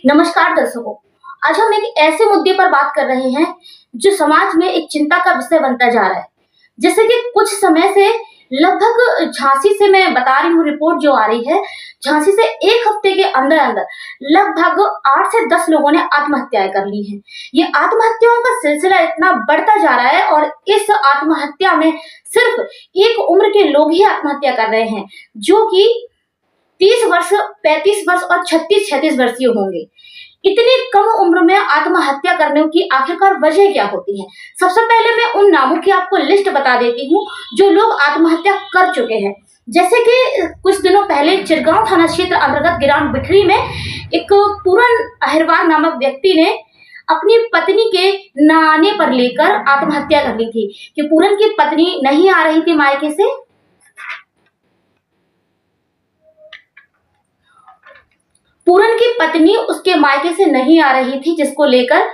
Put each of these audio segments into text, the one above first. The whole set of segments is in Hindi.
नमस्कार दर्शकों, आज हम एक ऐसे मुद्दे पर बात कर रहे हैं जो समाज में एक चिंता का विषय बनता जा रहा है। जैसे कि कुछ समय से लगभग झांसी से मैं बता रही हूँ, रिपोर्ट जो आ रही है झांसी से, एक हफ्ते के अंदर अंदर लगभग 8 से 10 लोगों ने आत्महत्याएं कर ली हैं। ये आत्महत्याओं का सिलसिला इतना बढ़ता जा रहा है और इस आत्महत्या में सिर्फ एक उम्र के लोग ही आत्महत्या कर रहे हैं, जो कि 30 वर्ष, 35 वर्ष और 36-36 वर्षीय होंगे। इतनी कम उम्र में आत्महत्या करने की आखिरकार वजह क्या होती है? सबसे पहले मैं उन नामों की आपको लिस्ट बता देती हूँ जो लोग आत्महत्या कर चुके हैं। जैसे कि कुछ दिनों पहले चिरगांव थाना क्षेत्र अंतर्गत गिरान बिठरी में एक पूरन अहिरवार नामक व्यक्ति ने अपनी पत्नी के न आने पर लेकर आत्महत्या कर ली थी कि पूरन की पत्नी नहीं आ रही थी मायके से। पूरन की पत्नी उसके मायके से नहीं आ रही थी, जिसको लेकर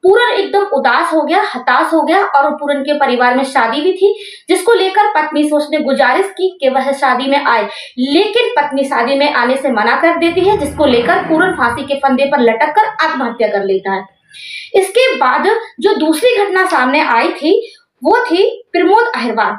पूरन एकदम उदास हो गया, हताश हो गया। और पूरन के परिवार में शादी भी थी, जिसको लेकर पत्नी से उसने गुजारिश की कि वह शादी में आए, लेकिन पत्नी शादी में आने से मना कर देती है, जिसको लेकर पूरन फांसी के फंदे पर लटक कर आत्महत्या कर लेता है। इसके बाद जो दूसरी घटना सामने आई थी वो थी प्रमोद अहिरवार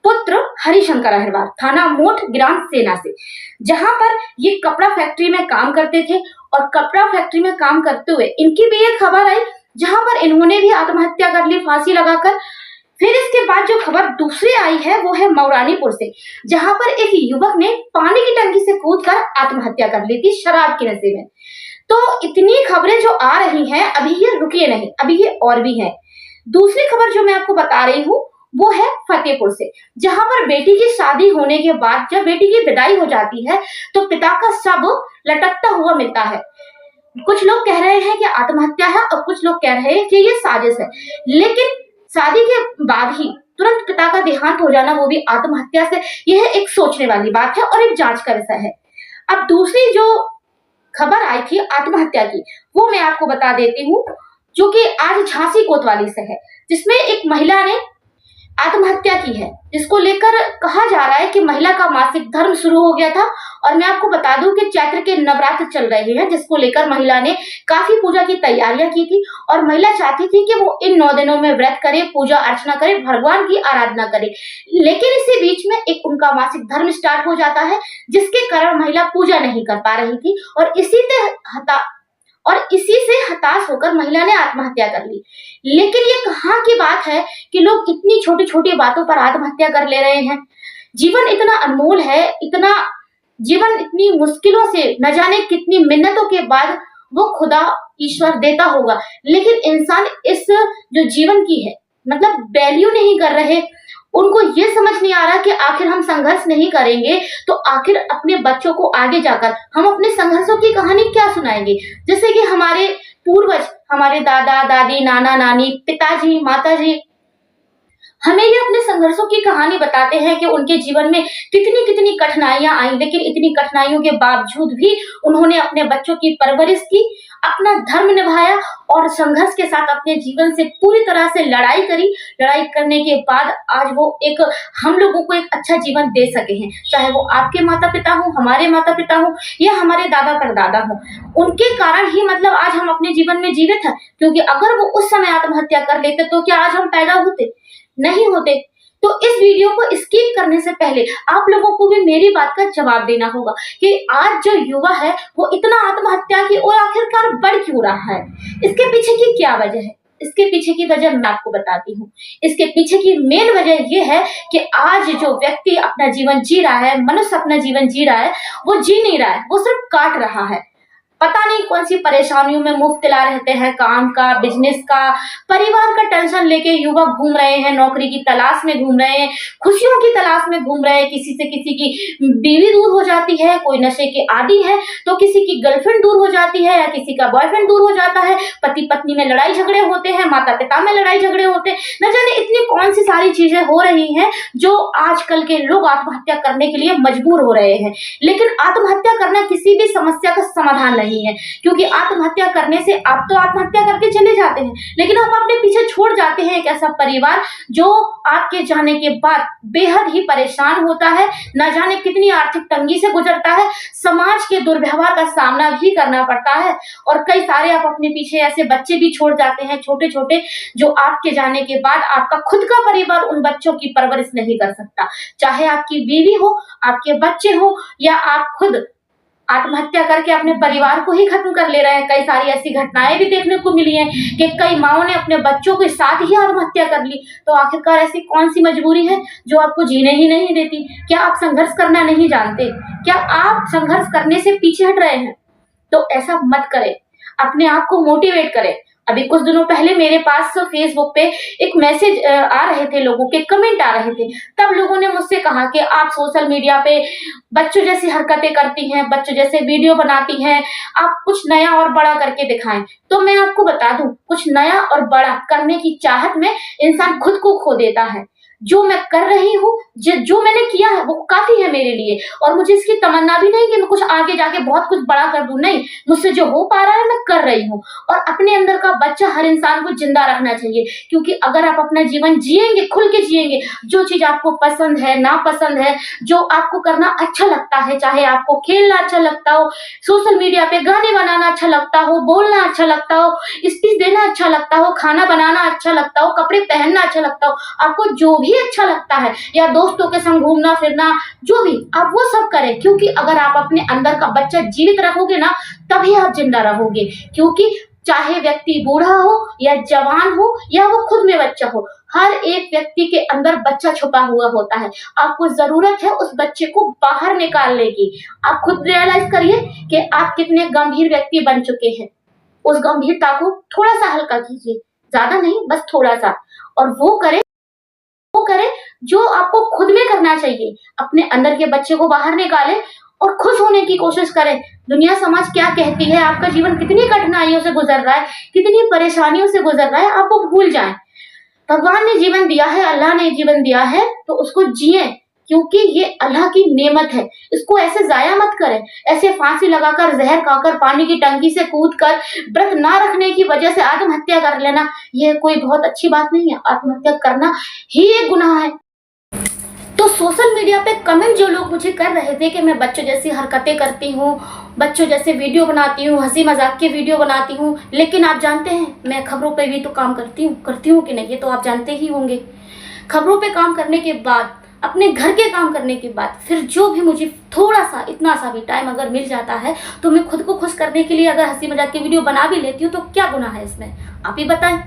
पुत्र हरिशंकर अहिरवार, थाना मोठ गिरान सेना से, जहां पर ये कपड़ा फैक्ट्री में काम करते थे। और कपड़ा फैक्ट्री में काम करते हुए इनकी भी एक खबर आई जहां पर इन्होंने भी आत्महत्या कर ली फांसी लगाकर। फिर इसके बाद जो खबर दूसरी आई है वो है मौरानीपुर से, जहां पर एक युवक ने पानी की टंकी से कूदकर आत्महत्या कर ली थी शराब के नशे में। तो इतनी खबरें जो आ रही हैं, अभी ये रुकिए नहीं, अभी ये और भी है। दूसरी खबर जो मैं आपको बता रही हूँ वो है फतेहपुर से, जहां पर बेटी की शादी होने के बाद जब बेटी की विदाई हो जाती है तो पिता का शव लटकता हुआ मिलता है। कुछ लोग कह रहे हैं कि आत्महत्या है और कुछ लोग कह रहे हैं कि ये साजिश है, लेकिन शादी के बाद ही तुरंत पिता का देहांत हो जाना, वो भी आत्महत्या से, यह एक सोचने वाली बात है और एक जांच का विषय है। अब दूसरी जो खबर आई थी आत्महत्या की, वो मैं आपको बता देती हूँ, जो कि आज झांसी कोतवाली से है, जिसमें एक महिला ने आत्महत्या की है, जिसको लेकर कहा जा रहा है कि महिला का मासिक धर्म शुरू हो गया था। और मैं आपको बता दूं कि चैत्र के नवरात्र चल रहे हैं, जिसको लेकर महिला ने काफी पूजा की तैयारियां की थी और महिला चाहती थी कि वो इन 9 दिनों में व्रत करे, पूजा अर्चना करे, भगवान की आराधना करे। लेकिन इसी बीच में एक उनका मासिक धर्म स्टार्ट हो जाता है, जिसके कारण महिला पूजा नहीं कर पा रही थी और इसी से हताश होकर महिला ने आत्महत्या कर ली। लेकिन ये कहाँ की बात है कि लोग इतनी छोटी छोटी बातों पर आत्महत्या कर ले रहे हैं। जीवन इतना अनमोल है, इतना जीवन इतनी मुश्किलों से, न जाने कितनी मिन्नतों के बाद वो खुदा ईश्वर देता होगा, लेकिन इंसान इस जो जीवन की है मतलब वैल्यू नहीं कर रहे। उनको ये समझ नहीं आ रहा कि आखिर हम संघर्ष नहीं करेंगे तो आखिर अपने बच्चों को आगे जाकर हम अपने संघर्षों की कहानी क्या सुनाएंगे। जैसे कि हमारे पूर्वज, हमारे दादा दादी, नाना नानी, पिताजी, माताजी हमें ये अपने संघर्षों की कहानी बताते हैं कि उनके जीवन में कितनी कितनी कठिनाइयां आई, लेकिन इतनी कठिनाइयों के बावजूद भी उन्होंने अपने बच्चों की परवरिश की, अपना धर्म निभाया और संघर्ष के साथ अपने जीवन से पूरी तरह से लड़ाई करी। लड़ाई करने के बाद आज वो एक हम लोगों को एक अच्छा जीवन दे सके हैं, चाहे वो आपके माता पिता हो, हमारे माता पिता हो या हमारे दादा परदादा हो। उनके कारण ही मतलब आज हम अपने जीवन में जीवित हैं, क्योंकि अगर वो उस समय आत्महत्या कर लेते तो क्या आज हम पैदा होते? नहीं होते। तो इस वीडियो को स्किप करने से पहले आप लोगों को भी मेरी बात का जवाब देना होगा कि आज जो युवा है वो इतना आत्महत्या की ओर आखिरकार बढ़ क्यों रहा है, इसके पीछे की क्या वजह है। इसके पीछे की वजह मैं आपको बताती हूँ। इसके पीछे की मेन वजह यह है कि आज जो व्यक्ति अपना जीवन जी रहा है, मनुष्य अपना जीवन जी रहा है, वो जी नहीं रहा है, वो सिर्फ काट रहा है। पता नहीं कौन सी परेशानियों में मुब्तला रहते हैं, काम का, बिजनेस का, परिवार का टेंशन लेके युवा घूम रहे हैं, नौकरी की तलाश में घूम रहे हैं, खुशियों की तलाश में घूम रहे हैं। किसी से किसी की बीवी दूर हो जाती है, कोई नशे के आदी है तो किसी की गर्लफ्रेंड दूर हो जाती है या किसी का बॉयफ्रेंड दूर हो जाता है, पति पत्नी में लड़ाई झगड़े होते हैं, माता पिता में लड़ाई झगड़े होते हैं, न जाने इतनी कौन सी सारी चीजें हो रही हैं जो आजकल के लोग आत्महत्या करने के लिए मजबूर हो रहे हैं। लेकिन आत्महत्या करना किसी भी समस्या का समाधान नहीं रही हैं, क्योंकि आत्महत्या करने से आप तो आत्महत्या करके चले जाते हैं, लेकिन आप अपने पीछे छोड़ जाते हैं एक ऐसा परिवार जो आपके जाने के बाद बेहद ही परेशान होता है, न जाने कितनी आर्थिक तंगी से गुजरता है, समाज के दुर्व्यवहार का सामना भी करना पड़ता है, और कई सारे आप अपने पीछे ऐसे बच्चे भी छोड़ जाते हैं छोटे छोटे, जो आपके जाने के बाद आपका खुद का परिवार उन बच्चों की परवरिश नहीं कर सकता। चाहे आपकी बीवी हो, आपके बच्चे हो, या आप खुद आत्महत्या करके अपने परिवार को ही खत्म कर ले रहे हैं। कई सारी ऐसी घटनाएं भी देखने को मिली हैं कि कई माओं ने अपने बच्चों के साथ ही आत्महत्या कर ली। तो आखिरकार ऐसी कौन सी मजबूरी है जो आपको जीने ही नहीं देती? क्या आप संघर्ष करना नहीं जानते? क्या आप संघर्ष करने से पीछे हट रहे हैं? तो ऐसा मत करें, अपने आप को मोटिवेट करें। अभी कुछ दिनों पहले मेरे पास फेसबुक पे एक मैसेज आ रहे थे, लोगों के कमेंट आ रहे थे। तब लोगों ने मुझसे कहा कि आप सोशल मीडिया पे बच्चों जैसी हरकतें करती हैं, बच्चों जैसे वीडियो बनाती हैं, आप कुछ नया और बड़ा करके दिखाएं। तो मैं आपको बता दूं, कुछ नया और बड़ा करने की चाहत में इंसान खुद को खो देता है। जो मैं कर रही हूँ, जो मैंने किया है वो काफी है मेरे लिए, और मुझे इसकी तमन्ना भी नहीं कि मैं कुछ आगे जाके बहुत कुछ बड़ा कर दूं। नहीं, मुझसे जो हो पा रहा है मैं कर रही हूँ। और अपने अंदर का बच्चा हर इंसान को जिंदा रखना चाहिए, क्योंकि अगर आप अपना जीवन जिएंगे, खुल के जिएंगे, जो चीज आपको पसंद है, नापसंद है, जो आपको करना अच्छा लगता है, चाहे आपको खेलना अच्छा लगता हो, सोशल मीडिया पे गाने बनाना अच्छा लगता हो, बोलना अच्छा लगता हो, स्पीच देना अच्छा लगता हो, खाना बनाना अच्छा लगता हो, कपड़े पहनना अच्छा लगता हो, आपको जो भी अच्छा लगता है, या दोस्तों के संग घूमना फिरना, जो भी, आप वो सब करें। क्योंकि अगर आप अपने अंदर का बच्चा जीवित रखोगे ना, तभी आप जिंदा रहोगे। क्योंकि चाहे व्यक्ति बूढ़ा हो या जवान हो या वो खुद में बच्चा हो, हर एक व्यक्ति के अंदर बच्चा छुपा हुआ होता है। आपको जरूरत है उस बच्चे को बाहर निकालने की। आप खुद रियलाइज करिए कि आप कितने गंभीर व्यक्ति बन चुके हैं। उस गंभीरता को थोड़ा सा हल्का कीजिए, ज्यादा नहीं, बस थोड़ा सा, और वो करें जो आपको खुद में करना चाहिए। अपने अंदर के बच्चे को बाहर निकालें और खुश होने की कोशिश करें। दुनिया समाज क्या कहती है, आपका जीवन कितनी कठिनाइयों से गुजर रहा है, कितनी परेशानियों से गुजर रहा है, आप वो भूल जाएं। भगवान ने जीवन दिया है, अल्लाह ने जीवन दिया है, तो उसको जिए, क्योंकि ये अल्लाह की नेमत है। इसको ऐसे जाया मत करें। ऐसे फांसी लगाकर, जहर खाकर, पानी की टंकी से कूदकर, व्रत ना रखने की वजह से आत्महत्या कर लेना, ये कोई बहुत अच्छी बात नहीं है। आत्महत्या करना ही एक गुनाह है। तो सोशल मीडिया पे कमेंट जो लोग मुझे कर रहे थे कि मैं बच्चों जैसी हरकतें करती हूँ, बच्चों जैसे वीडियो बनाती हूँ, हंसी मजाक के वीडियो बनाती हूँ, लेकिन आप जानते हैं मैं खबरों पे भी तो काम करती हूँ कि नहीं, ये तो आप जानते ही होंगे। खबरों पे काम करने के बाद, अपने घर के काम करने के बाद, फिर जो भी मुझे थोड़ा सा, इतना सा भी टाइम अगर मिल जाता है, तो मैं खुद को खुश करने के लिए अगर हंसी मजाक की वीडियो बना भी लेती हूँ, तो क्या गुनाह है इसमें? आप ही बताएं।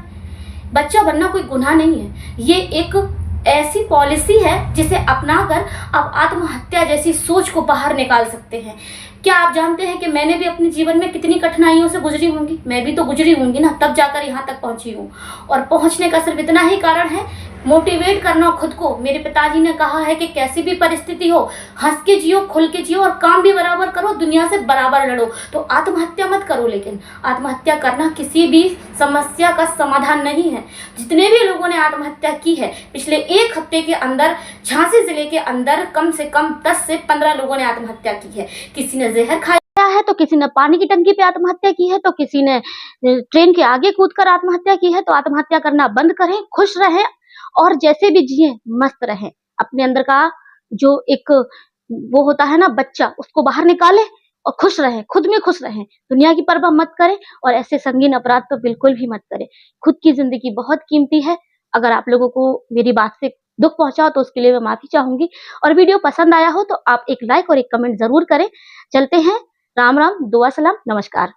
बच्चा बनना कोई गुनाह नहीं है, ये एक ऐसी पॉलिसी है जिसे अपनाकर आप आत्महत्या जैसी सोच को बाहर निकाल सकते हैं। क्या आप जानते हैं कि मैंने भी अपने जीवन में कितनी कठिनाइयों से गुजरी होंगी? मैं भी तो गुजरी होंगी ना, तब जाकर यहाँ तक पहुंची हूँ। और पहुंचने का सिर्फ इतना ही कारण है, मोटिवेट करना खुद को। मेरे पिताजी ने कहा है कि कैसी भी परिस्थिति हो, हंस के जियो, खुल के जियो, और काम भी बराबर करो, दुनिया से बराबर लड़ो। तो आत्महत्या मत करो, लेकिन आत्महत्या करना किसी भी समस्या का समाधान नहीं है। जितने भी लोगों ने आत्महत्या की है पिछले एक हफ्ते के अंदर, झांसी जिले के अंदर कम से कम 10 से 15 लोगों ने आत्महत्या की है। किसी ने जहर खाया है, तो किसी ने पानी की टंकी पे आत्महत्या की है, तो किसी ने ट्रेन के आगे कूदकर आत्महत्या की है। तो आत्महत्या करना बंद करें, खुश रहें, और जैसे भी जिए मस्त रहें। अपने अंदर का जो एक वो होता है ना बच्चा, उसको बाहर निकालें और खुश रहें, खुद में खुश रहें। दुनिया की परवाह मत करें, और ऐसे संगीन अपराध तो बिल्कुल भी मत करें। खुद की जिंदगी बहुत कीमती है। अगर आप लोगों को मेरी बात से दुख पहुंचा हो तो उसके लिए मैं माफी चाहूंगी, और वीडियो पसंद आया हो तो आप एक लाइक और एक कमेंट जरूर करें। चलते हैं, राम राम, दुआ सलाम, नमस्कार।